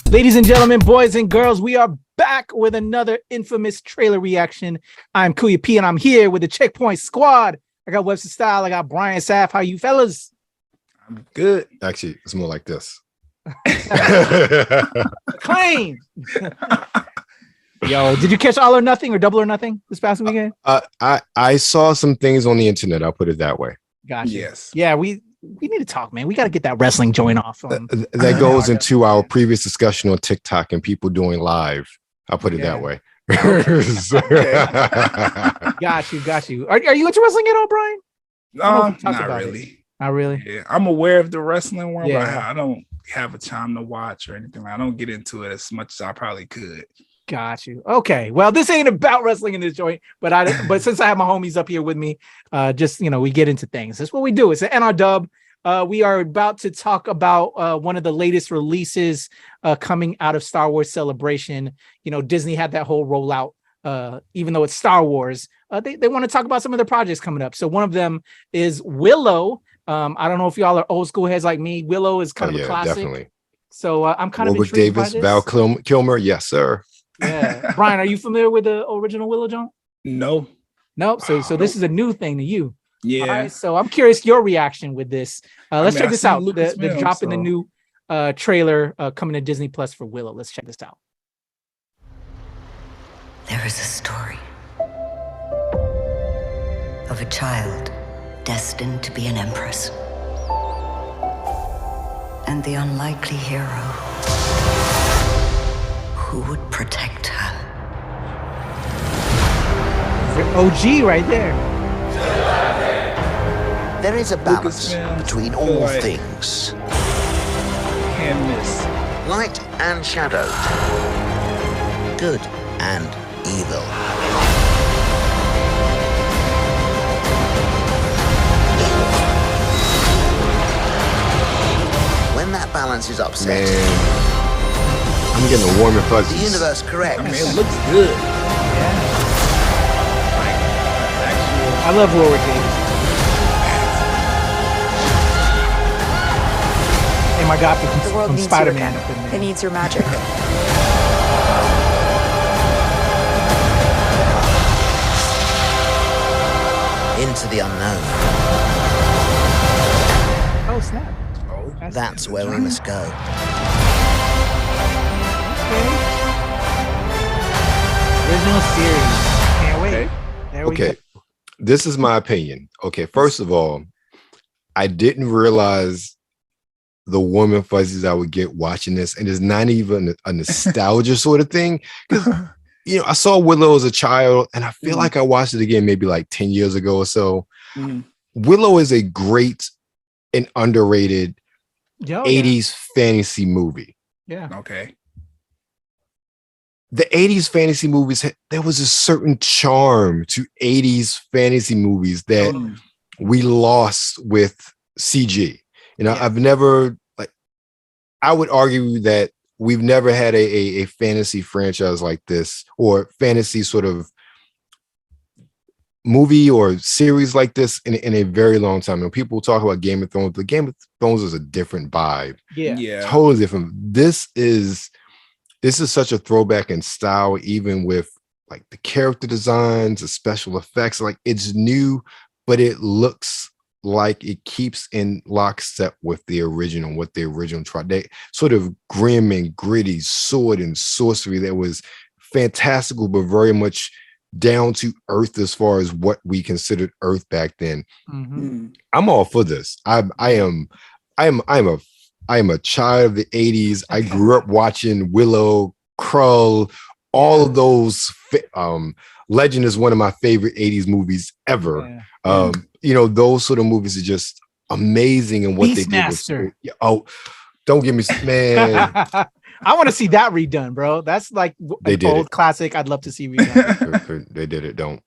Ladies and gentlemen, boys and girls, we are back with another infamous trailer reaction. I'm Kuya P, and I'm here with the Checkpoint Squad. I got Webster Style, I got Brian Saff. How you fellas? I'm good. Actually, it's more like this. Claim. Yo, did you catch All or Nothing or Double or Nothing this past weekend? I saw some things on the internet. I'll put it that way. Gotcha. Yes. Yeah, we need to talk, man. We got to get that wrestling joint off. That goes into our previous discussion on TikTok and people doing live. I'll put it that way. Got you. Are you into wrestling at all, Brian? Not really. Not really. Yeah, I'm aware of the wrestling world, Yeah. but I don't have a time to watch or anything. I don't get into it as much as I probably could. Got you. Okay. Well, this ain't about wrestling in this joint, but since I have my homies up here with me, just we get into things. That's what we do. It's an NR dub. We are about to talk about one of the latest releases coming out of Star Wars Celebration. Disney had that whole rollout. Even though it's Star Wars, they want to talk about some of their projects coming up. So one of them is Willow. I don't know if y'all are old school heads like me. Willow is kind of a classic. Definitely. So I'm kind of intrigued by this. Val Kilmer, yes, sir. Yeah, Brian, are you familiar with the original Willow John? No. So this is a new thing to you. Yeah. All right, so I'm curious your reaction with this. Let's check this out. The drop in the new trailer coming to Disney Plus for Willow. Let's check this out. There is a story of a child destined to be an empress, and the unlikely hero who would protect her. OG right there. There is a balance Lucasfilm, between feel all like- things, Can't miss. light and shadow, good and evil. When that balance is upset, Man, I'm getting a warm and the fuzzy. universe corrects. I mean, it looks good. I love Warwick Davis. And my God, The world from needs Spider-Man. you up in again. there. It needs your magic. Into the unknown. Oh snap! Oh, That's where we must go. Original series. Can't wait. Okay. There we Okay, go. this is my opinion. Okay, first of all, I didn't realize the warm and fuzzies I would get watching this, and it's not even a nostalgia sort of thing. Because I saw Willow as a child, and I feel like I watched it again maybe like 10 years ago or so. Mhm. Willow is a great and underrated Yo, 80s fantasy movie. Yeah. Okay. The 80s fantasy movies, there was a certain charm to 80s fantasy movies that we lost with CG. I've never, I would argue that we've never had a fantasy franchise like this, or fantasy sort of movie or series like this in a very long time. People talk about Game of Thrones, but Game of Thrones is a different vibe. Yeah. Totally different. This is such a throwback in style, even with like the character designs, the special effects. Like, it's new, but it looks like it keeps in lockstep with the original, what the original tried. They sort of grim and gritty sword and sorcery that was fantastical, but very much down to earth as far as what we considered earth back then. Mm-hmm. I'm all for this. I am a child of the 80s. I grew up watching Willow, Krull, all of those. Legend is one of my favorite 80s movies ever. Yeah. Those sort of movies are just amazing in what they did with. Oh, don't give me, man. I want to see that redone, bro. That's like an old classic. I'd love to see redone. They did it. Don't.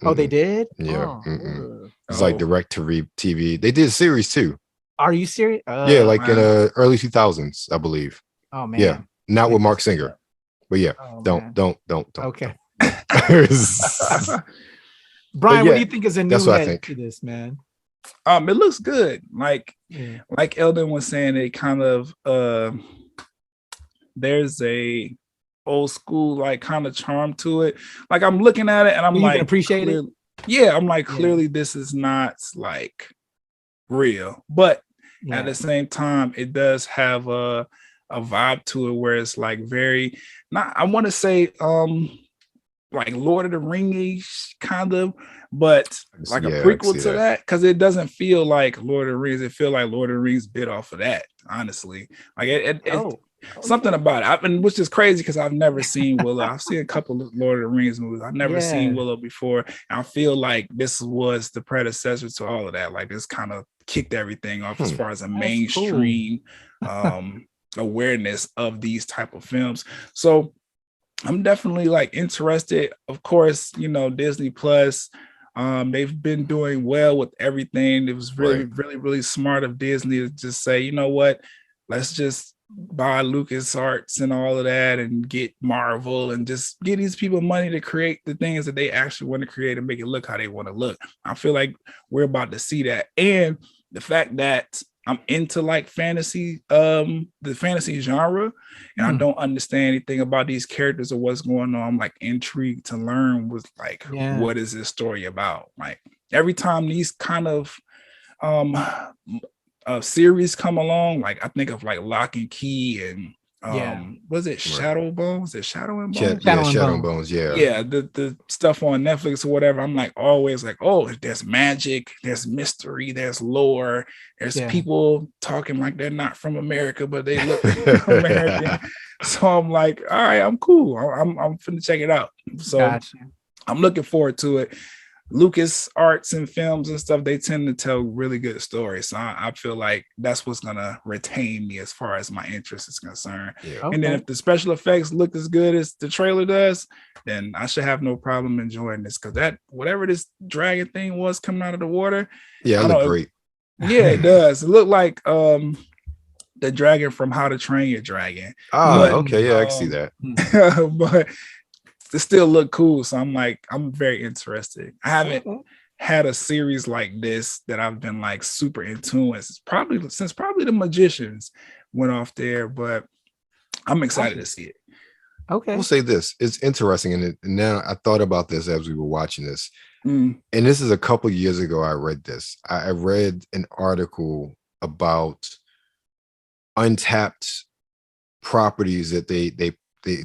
Oh, they did? Yeah. Oh. It's like direct to TV. They did a series too. Are you serious? Yeah, like in the early 2000s, I believe. Oh man. Yeah, not with Mark Singer, but yeah, Oh, don't. Okay. Don't. Brian, yeah, what do you think is a new that's what I head think. to this, man? It looks good. Yeah. Like Eldon was saying, it kind of there's a old school like kind of charm to it. Like I'm looking at it and I'm You like, can appreciate it. Yeah, I'm like, Yeah. clearly this is not like real, but Yeah. at the same time, it does have a vibe to it where it's like very not. I want to say like Lord of the Rings kind of, but like a Yeah, I can prequel see to that because it doesn't feel like Lord of the Rings. It feels like Lord of the Rings bit off of that. Honestly, like Oh, something about it. Which is crazy because I've never seen Willow. I've seen a couple of Lord of the Rings movies. I've never seen Yeah. Willow before. And I feel like this was the predecessor to all of that. Like this kind of kicked everything off as far as a mainstream awareness of these type of films. So I'm definitely like interested. Of course, you know, Disney Plus. They've been doing well with everything. It was really, really, really smart of Disney to just say, you know what, let's just buy LucasArts and all of that and get Marvel and just give these people money to create the things that they actually want to create and make it look how they want to look. I feel like we're about to see that. And the fact that I'm into like fantasy, the fantasy genre, and I don't understand anything about these characters or what's going on. I'm like intrigued to learn what is this story about? Like every time these kind of series come along, like I think of like Lock and Key and was it Shadow Bones? Is it Shadow and Bones? Shadow and Bones, yeah, the stuff on Netflix or whatever. I'm like always like, oh, there's magic, there's mystery, there's lore, there's people talking like they're not from America, but they look American. So I'm like, all right, I'm cool. I'm finna check it out. So I'm looking forward to it. Lucas Arts and films and stuff, they tend to tell really good stories. So I feel like that's what's gonna retain me as far as my interest is concerned. And then if the special effects look as good as the trailer does, then I should have no problem enjoying this, because that whatever this dragon thing was coming out of the water, it looked great. It does. It looked like the dragon from How to Train Your Dragon. I can see that. But it still look cool, so I'm very interested. I haven't had a series like this that I've been like super in tune with since probably The Magicians went off there, but I'm excited to see it. Okay, we'll say this: it's interesting, and now I thought about this as we were watching this, and this is a couple years ago. I read this. I read an article about untapped properties that they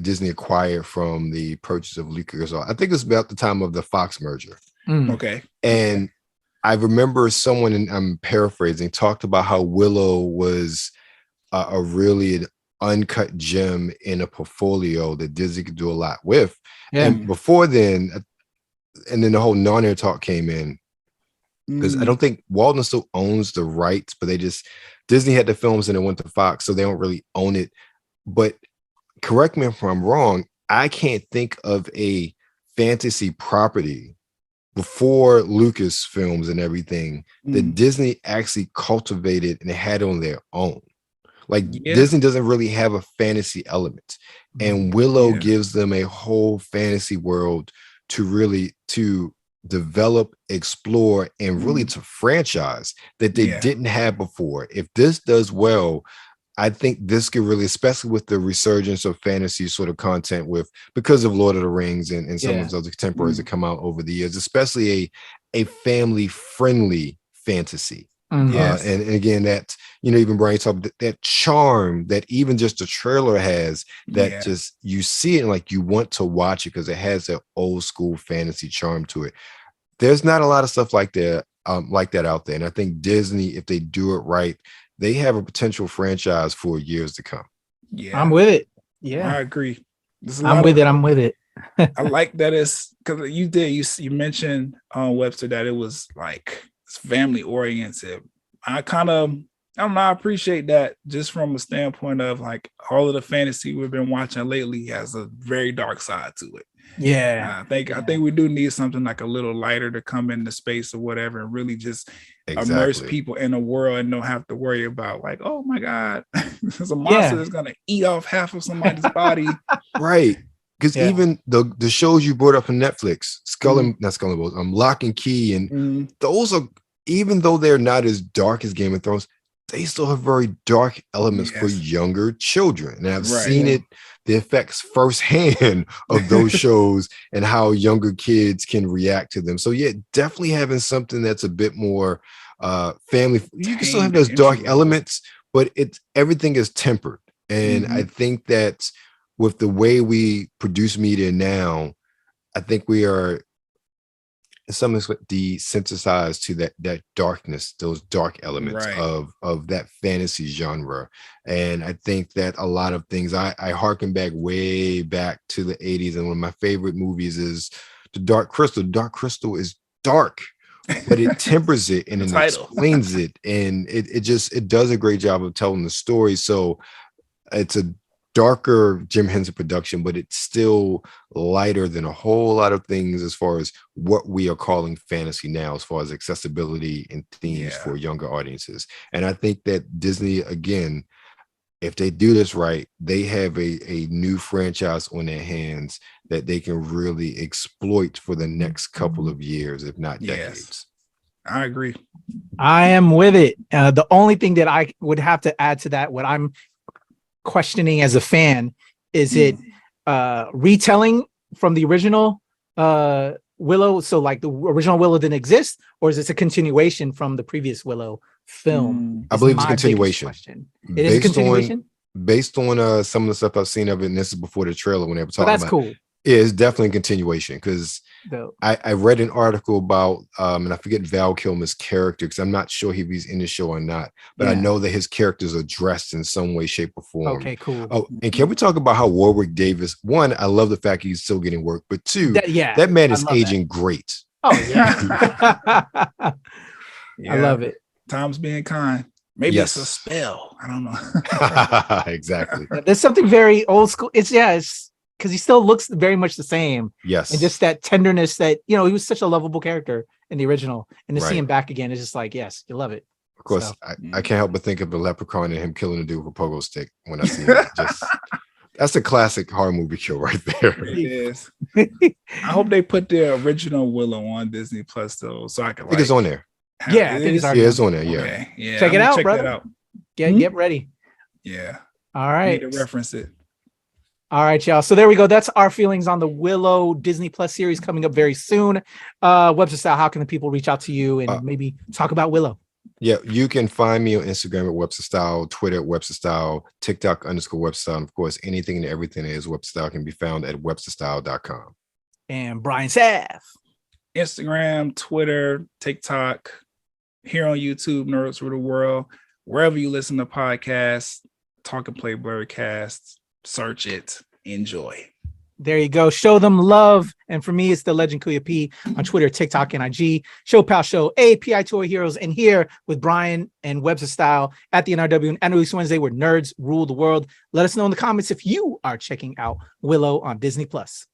Disney acquired from the purchase of LucasArts. I think it's about the time of the Fox merger. Okay. And I remember someone, and I'm paraphrasing, talked about how Willow was a really uncut gem in a portfolio that Disney could do a lot with. And before then, and then the whole Narnia talk came in, because I don't think Walden still owns the rights, but Disney had the films and it went to Fox, so they don't really own it. But correct me if I'm wrong, I can't think of a fantasy property before Lucasfilms and everything that Disney actually cultivated and had on their own. Like Disney doesn't really have a fantasy element, and Willow gives them a whole fantasy world to develop, explore, and really to franchise that they didn't have before. If this does well, I think this could really, especially with the resurgence of fantasy sort of content because of Lord of the Rings and some of those contemporaries that come out over the years, especially a family friendly fantasy. And again, that, even Brian talked about that charm that even just the trailer has, that just, you see it and like you want to watch it because it has that old school fantasy charm to it. There's not a lot of stuff like that out there. And I think Disney, if they do it right, they have a potential franchise for years to come. I'm with it. I agree. I'm with it. I like that it's because you mentioned Webster that it was like it's family oriented. I appreciate that, just from a standpoint of like all of the fantasy we've been watching lately has a very dark side to it. I think we do need something like a little lighter to come into space or whatever, and really just immerse people in a world and don't have to worry about like, oh my God, there's a monster that's gonna eat off half of somebody's body. Right. Because even the shows you brought up on Netflix, Lock and Key, and those are, even though they're not as dark as Game of Thrones, they still have very dark elements for younger children. And I've seen it, the effects firsthand of those shows and how younger kids can react to them. So yeah, definitely having something that's a bit more family. You can still have those dark elements, but everything is tempered. And I think that with the way we produce media now, I think we are in some ways desensitized to that darkness, those dark elements of that fantasy genre. And I think that a lot of things, I harken way back to the 80s, and one of my favorite movies is The Dark Crystal. Dark Crystal is dark, but it tempers it and it explains it, and it does a great job of telling the story. So it's a darker Jim Henson production, but it's still lighter than a whole lot of things as far as what we are calling fantasy now, as far as accessibility and themes for younger audiences. And I think that Disney, again, if they do this right, they have a new franchise on their hands that they can really exploit for the next couple of years, if not decades. I agree. I am with it. The only thing that I would have to add to that, what I'm questioning as a fan, is it retelling from the original Willow? So like the original Willow didn't exist, or is this a continuation from the previous Willow film? I believe it's a continuation. It is a continuation? Based on some of the stuff I've seen of it, and this is before the trailer when they were talking about it. That's cool. Yeah, it's definitely a continuation, because I read an article about and I forget Val Kilmer's character, because I'm not sure if he's in the show or not, but I know that his characters are dressed in some way, shape, or form. Okay, cool. Oh, and can we talk about how Warwick Davis, one, I love the fact he's still getting work, but two, that man is aging great. Oh yeah. I love it. Time's being kind. Maybe it's a spell. I don't know. Exactly. There's something very old school. It's because he still looks very much the same. Yes. And just that tenderness that, he was such a lovable character in the original. And to see him back again is just like, yes, you love it. Of course, so. I can't help but think of the leprechaun and him killing a dude with a pogo stick when I see it. That's a classic horror movie kill right there. It is. I hope they put the original Willow on Disney Plus though, so I can. I think it's on there. Yeah, I think it's it's on there. Yeah. Okay. Yeah. Check it out, brother. Get ready. Yeah. All right. Need to reference it. All right, y'all. So there we go. That's our feelings on the Willow Disney Plus series coming up very soon. Webster Style, how can the people reach out to you and maybe talk about Willow? Yeah, you can find me on Instagram at Webster Style, Twitter at Webster Style, TikTok _Webster Style. And of course, anything and everything that is Webster Style can be found at websterstyle.com. And Brian Saff. Instagram, Twitter, TikTok, here on YouTube, Nerds Through the World, wherever you listen to podcasts, Talk and Play Blurcast. Search it. Enjoy. There you go. Show them love. And for me, it's the Legend Kuya P on Twitter, TikTok, and IG. Show Pal Show, API Toy Heroes, and here with Brian and Webster Style at the NRW and Release Wednesday, where nerds rule the world. Let us know in the comments if you are checking out Willow on Disney Plus.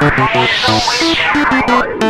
No, we can't.